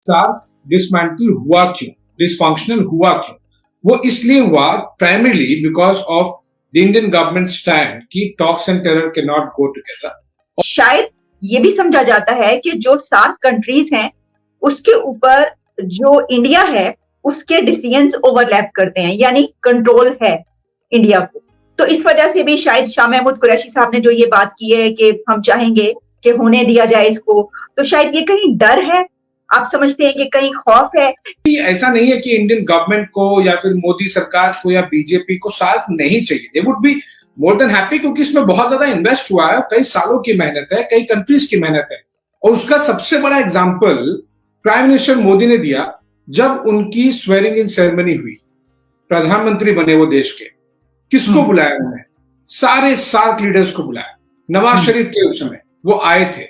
SAARC dismantle हुआ क्यों, dysfunctional हुआ क्यों? वो इसलिए हुआ primarily because of the Indian government stand कि talks and terror can not go together. शायद ये भी समझा जाता है कि जो सार्क कंट्रीज हैं उसके ऊपर जो इंडिया है उसके डिसीजंस ओवरलैप करते हैं, यानी कंट्रोल है इंडिया को। तो इस वजह से भी शायद शाह महमूद कुरैशी साहब ने जो ये बात की है कि हम चाहेंगे कि होने दिया जाए इसको, तो शायद ये कहीं डर है, आप समझते हैं कि कहीं खौफ है? ऐसा नहीं है कि इंडियन गवर्नमेंट को या फिर मोदी सरकार को या बीजेपी को सार्क नहीं चाहिए। They would be more than happy, क्योंकि इसमें बहुत ज्यादा इन्वेस्ट हुआ है, कई सालों की मेहनत है, कई कंट्रीज की मेहनत है। और उसका सबसे बड़ा एग्जाम्पल प्राइम मिनिस्टर मोदी ने दिया जब उनकी स्वेरिंग इन सेरेमनी हुई, प्रधानमंत्री बने वो देश के। किसको बुलाया उन्होंने? सारे सार्क लीडर्स को बुलाया। नवाज शरीफ थे उस समय, वो आए थे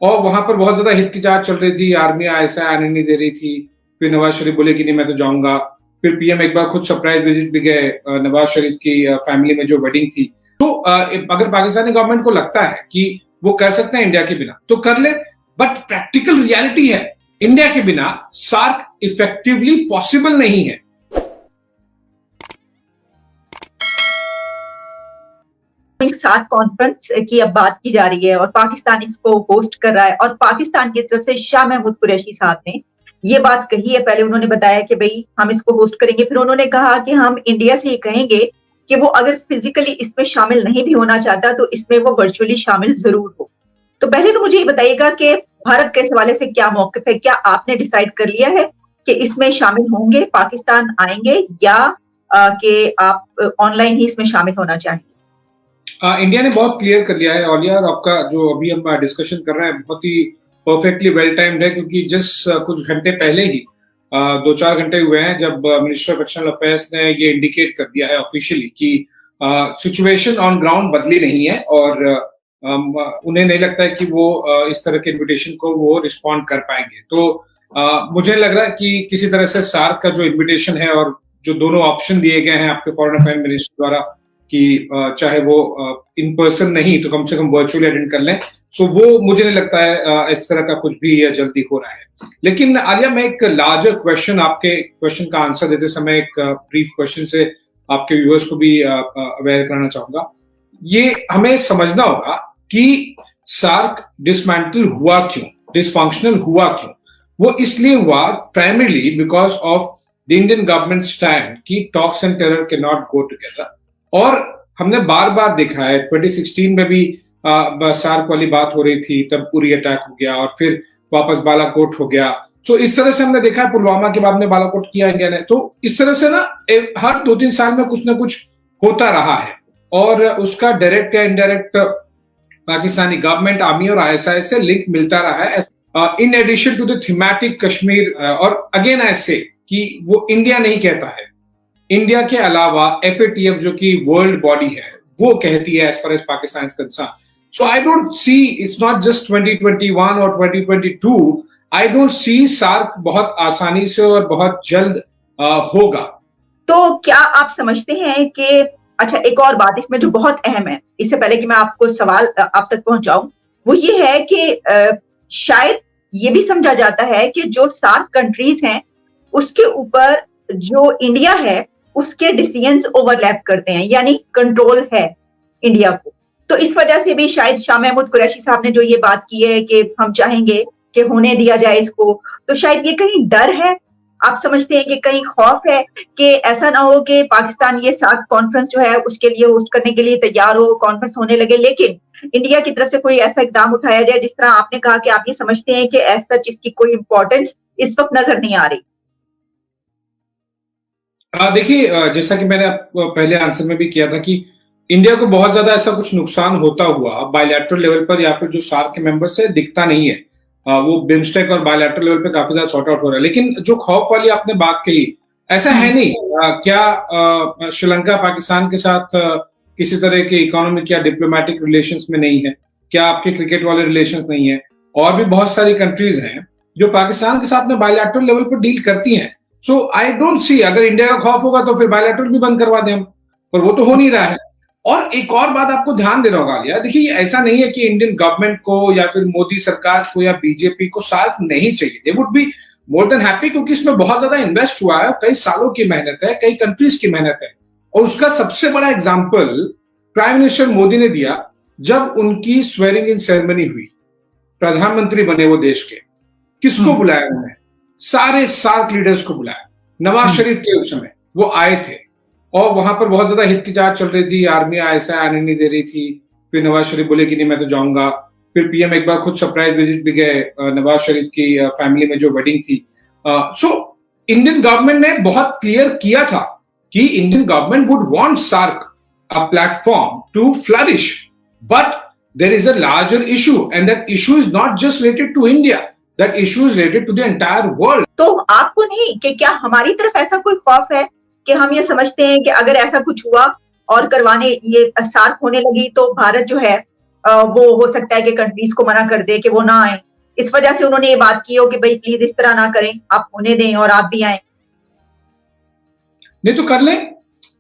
और वहां पर बहुत ज्यादा हिचकिचाहट चल रही थी, आर्मी ऐसा आने नहीं दे रही थी। फिर नवाज शरीफ बोले कि नहीं मैं तो जाऊंगा। फिर पीएम एक बार खुद सरप्राइज विजिट भी गए नवाज शरीफ की फैमिली में जो वेडिंग थी। तो अगर पाकिस्तानी गवर्नमेंट को लगता है कि वो कर सकते हैं इंडिया के बिना तो कर ले, बट प्रैक्टिकल रियलिटी है इंडिया के बिना सार्क इफेक्टिवली पॉसिबल नहीं है। सार्क कॉन्फ्रेंस की अब बात की जा रही है और पाकिस्तान इसको होस्ट कर रहा है, और पाकिस्तान की तरफ से शाह महमूद कुरैशी साहब ने ये बात कही है। पहले उन्होंने बताया कि भाई हम इसको होस्ट करेंगे, फिर उन्होंने कहा कि हम इंडिया से ये कहेंगे कि वो अगर फिजिकली इसमें शामिल नहीं भी होना चाहता तो इसमें वो वर्चुअली शामिल जरूर हो। तो पहले तो मुझे ये बताइएगा कि भारत के इस हवाले से क्या मौक़िफ़ है? क्या आपने डिसाइड कर लिया है कि इसमें शामिल होंगे, पाकिस्तान आएंगे, या कि आप ऑनलाइन ही इसमें शामिल होना चाहेंगे? इंडिया ने बहुत क्लियर कर लिया है ऑलिया, और आपका जो अभी हम डिस्कशन कर रहे हैं बहुत ही परफेक्टली वेल टाइम्ड है, क्योंकि जस्ट कुछ घंटे पहले ही 2-4 घंटे हुए हैं जब मिनिस्टर ऑफ एक्सटर्नल अफेयर्स ने ये इंडिकेट कर दिया है ऑफिशियली कि सिचुएशन ऑन ग्राउंड बदली नहीं है और उन्हें नहीं लगता है कि वो इस तरह के इन्विटेशन को वो रिस्पॉन्ड कर पाएंगे। तो मुझे लग रहा है कि किसी तरह से सार्क का जो इन्विटेशन है और जो दोनों ऑप्शन दिए गए हैं आपके फॉरेन अफेयर मिनिस्टर द्वारा कि चाहे वो इन पर्सन नहीं तो कम से कम वर्चुअली अटेंड कर लें, सो वो मुझे नहीं लगता है इस तरह का कुछ भी जल्दी हो रहा है। लेकिन आलिया, मैं एक लार्जर क्वेश्चन, आपके क्वेश्चन का आंसर देते समय एक ब्रीफ क्वेश्चन से आपके व्यूअर्स को भी अवेयर कराना चाहूंगा। ये हमें समझना होगा कि सार्क डिसमेंटल हुआ क्यों, डिसफंक्शनल हुआ क्यों? वो इसलिए हुआ primarily because of the Indian government stand कि talks and terror can not go together. और हमने बार बार देखा है, 2016 में भी सार्क वाली बात हो रही थी, तब उरी अटैक हो गया और फिर वापस बालाकोट हो गया। सो इस तरह से हमने देखा है, पुलवामा के बाद में बालाकोट किया इंडिया ने। तो इस तरह से ना हर 2-3 साल में कुछ ना कुछ होता रहा है और उसका डायरेक्ट या इनडायरेक्ट पाकिस्तानी गवर्नमेंट, आर्मी और आईएसआई से लिंक मिलता रहा है। In addition to the thematic Kashmir, और अगेन ऐसे कि वो इंडिया नहीं कहता है, इंडिया के अलावा FATF जो कि वर्ल्ड बॉडी है वो कहती है as far as Pakistan is concern. So I don't see, it's not just 2021 और 2022, आई डोंट सी सार्क बहुत आसानी से और बहुत जल्द होगा। तो क्या आप समझते हैं कि, अच्छा एक और बात इसमें जो बहुत अहम है, इससे पहले कि मैं आपको सवाल आप तक पहुंचाऊं, वो ये है कि शायद ये भी समझा जाता है कि जो सार्क कंट्रीज हैं उसके ऊपर जो इंडिया है उसके डिसीजंस ओवरलैप करते हैं, यानी कंट्रोल है इंडिया को। तो इस वजह से भी शायद शाह महमूद कुरैशी साहब ने जो ये बात की है कि हम चाहेंगे कि होने दिया जाए इसको, तो शायद ये कहीं डर है, आप समझते हैं कि कहीं खौफ है कि ऐसा ना हो कि पाकिस्तान ये सार्क कॉन्फ्रेंस जो है उसके लिए होस्ट करने के लिए तैयार हो, कॉन्फ्रेंस होने लगे, लेकिन इंडिया की तरफ से कोई ऐसा इकदाम उठाया जाए जिस तरह आपने कहा कि आप ये समझते हैं कि एज सच इसकी कोई इंपॉर्टेंस इस वक्त नजर नहीं आ रही? देखिए, जैसा कि मैंने पहले आंसर में भी किया था कि इंडिया को बहुत ज्यादा ऐसा कुछ नुकसान होता हुआ बायलैटरल लेवल पर या फिर जो सार्क के मेंबर्स है दिखता नहीं है। वो बिम्स्टेक और बायलैटरल लेवल पे काफी ज्यादा सॉर्ट आउट हो रहा है। लेकिन जो खौफ वाली आपने बात कही, ऐसा है नहीं। क्या श्रीलंका पाकिस्तान के साथ किसी तरह के इकोनॉमिक या डिप्लोमेटिक रिलेशंस में नहीं है? क्या आपके क्रिकेट वाले रिलेशंस नहीं है? और भी बहुत सारी कंट्रीज हैं जो पाकिस्तान के साथ में बायलैटरल लेवल पर डील करती हैं। सो आई डोंट सी, अगर इंडिया का खौफ होगा तो फिर बायलैटरल भी बंद करवा दें हम, पर वो तो हो नहीं रहा है। और एक और बात आपको ध्यान देना होगा आलिया, देखिए ऐसा नहीं है कि इंडियन गवर्नमेंट को या फिर मोदी सरकार को या बीजेपी को सार्क नहीं चाहिए। They would be more than happy, क्योंकि इसमें बहुत ज्यादा इन्वेस्ट हुआ है, कई सालों की मेहनत है, कई कंट्रीज की मेहनत है। और उसका सबसे बड़ा एग्जाम्पल प्राइम मिनिस्टर मोदी ने दिया जब उनकी स्वेरिंग इन सेरेमनी हुई, प्रधानमंत्री बने वो देश के। किसको बुलाया उन्होंने? सारे सार्क लीडर्स को बुलाया। नवाज शरीफ के उस समय वो आए थे और वहां पर बहुत ज्यादा हिचकिचाहट चल रही थी, आर्मी ऐसा आने नहीं दे रही थी। फिर नवाज शरीफ बोले कि नहीं मैं तो जाऊंगा। फिर पीएम एक बार खुद सरप्राइज विजिट भी गए नवाज शरीफ की फैमिली में जो वेडिंग थी। सो इंडियन गवर्नमेंट ने बहुत क्लियर किया था कि Indian government would want SAARC a platform to flourish, but there is a larger issue and that issue is not just related to India, that issue is related to the entire world. तो आपको नहीं कि क्या हमारी तरफ ऐसा कोई खौफ है कि हम ये समझते हैं कि अगर ऐसा कुछ हुआ और करवाने ये सार्क होने लगी तो भारत जो है वो हो सकता है कि कंट्रीज को मना कर दे कि वो ना आए, इस वजह से उन्होंने ये बात की हो कि भाई प्लीज इस तरह ना करें, आप होने दें और आप भी आए। नहीं तो कर लें।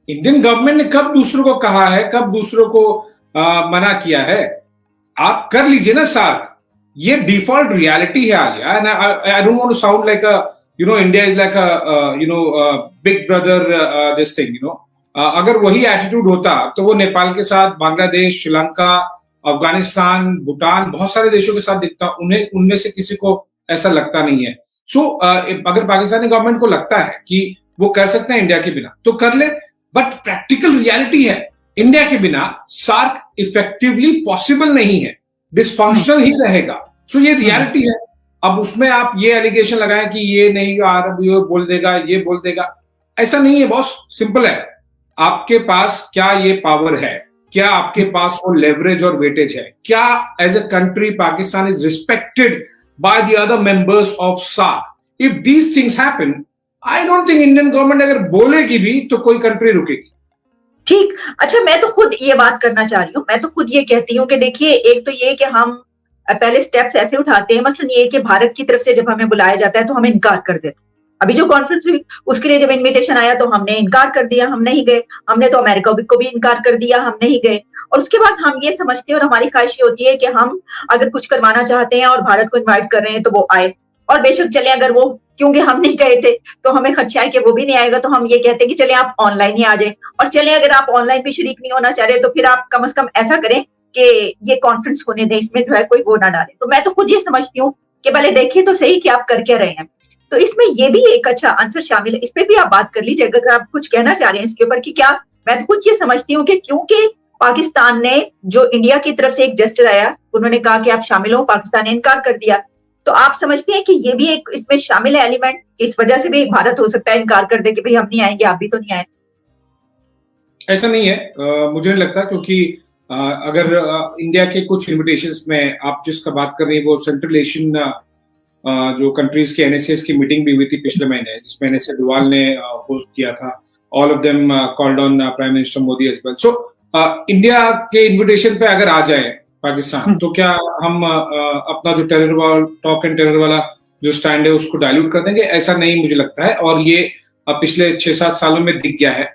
इंडियन गवर्नमेंट ने कब दूसरों को कहा है, कब दूसरों को मना किया है? आप कर लीजिए ना सार्क, ये डिफॉल्ट रियलिटी है Alia. And I don't want to sound like India is like big brother this thing, अगर वही एटीट्यूड होता तो वो नेपाल के साथ, बांग्लादेश, श्रीलंका, अफगानिस्तान, भूटान, बहुत सारे देशों के साथ दिखता, उन्हें उनमें से किसी को ऐसा लगता नहीं है। सो अगर पाकिस्तानी गवर्नमेंट को लगता है कि वो कर सकते हैं इंडिया के बिना तो कर ले, बट प्रैक्टिकल रियलिटी है इंडिया के बिना सार्क इफेक्टिवली पॉसिबल नहीं है, डिसफंक्शनल ही रहेगा। सो ये रियलिटी है। अब उसमें आप ये एलिगेशन लगाएं कि ये नहीं यार, ये बोल देगा, ये बोल देगा, ऐसा नहीं है बॉस। सिंपल है, आपके पास क्या ये पावर है, क्या आपके पास वो लेवरेज और वेटेज है, क्या as a country Pakistan is respected by the other members of SAARC? If these things happen, I don't think Indian government अगर बोलेगी भी तो कोई कंट्री रुकेगी। ठीक, अच्छा मैं तो खुद ये बात करना चाह रही हूँ, मैं तो खुद ये कहती हूँ कि देखिए, एक तो ये कि हम पहले स्टेप्स ऐसे उठाते हैं, मसलन ये कि भारत की तरफ से जब हमें बुलाया जाता है तो हम इनकार कर देते हैं। अभी जो कॉन्फ्रेंस हुई उसके लिए जब इनविटेशन आया तो हमने इनकार कर दिया, हम नहीं गए। हमने तो अमेरिका को भी इनकार कर दिया, हम नहीं गए। और उसके बाद हम ये समझते हैं और हमारी ख्वाहिश ये होती है कि हम अगर कुछ करवाना चाहते हैं और भारत को इन्वाइट कर रहे हैं तो वो आए, और बेशक चले अगर वो, क्योंकि हम नहीं गए थे तो हमें खर्चा है कि वो भी नहीं आएगा, तो हम ये कहते हैं कि चले आप ऑनलाइन ही आ जाए। और चले अगर आप ऑनलाइन भी शरीक नहीं होना चाह रहे तो फिर आप कम से कम ऐसा करें कि ये कॉन्फ्रेंस होने दें, इसमें जो है कोई वो ना डाले। तो मैं तो खुद ये समझती हूँ कि पहले देखिए तो सही कि आप कर क्या रहे हैं। तो इसमें ये भी एक अच्छा आंसर शामिल है, इस पे भी आप बात कर लीजिए अगर आप कुछ कहना चाह रहे हैं इसके ऊपर कि क्या। मैं तो खुद ये समझती हूँ कि क्योंकि पाकिस्तान ने जो इंडिया की तरफ से एक जेस्चर आया, उन्होंने कहा कि आप शामिल हो, पाकिस्तान ने इनकार कर दिया, तो आप समझते हैं कि ये भी एक इसमें शामिल है एलिमेंट, इस वजह से भी भारत हो सकता है इनकार कर दे कि भाई हम नहीं आएंगे, आप भी तो नहीं आए? ऐसा नहीं है, मुझे नहीं लगता, क्योंकि अगर इंडिया के कुछ इन्विटेशंस में आप जिसका बात कर रही है वो सेंट्रल एशियन जो कंट्रीज के एनएसएस की मीटिंग भी हुई थी पिछले महीने, जिसमें एनएसए डोवाल ने होस्ट किया था। All of them called on prime minister Modi as well. So India के इन्विटेशन पे अगर आ जाए पाकिस्तान तो क्या हम अपना जो टेरर वाला टॉक एंड टेरर वाला जो स्टैंड है उसको डाइल्यूट कर देंगे? ऐसा नहीं मुझे लगता है। और ये पिछले 6-7 सालों में दिख गया है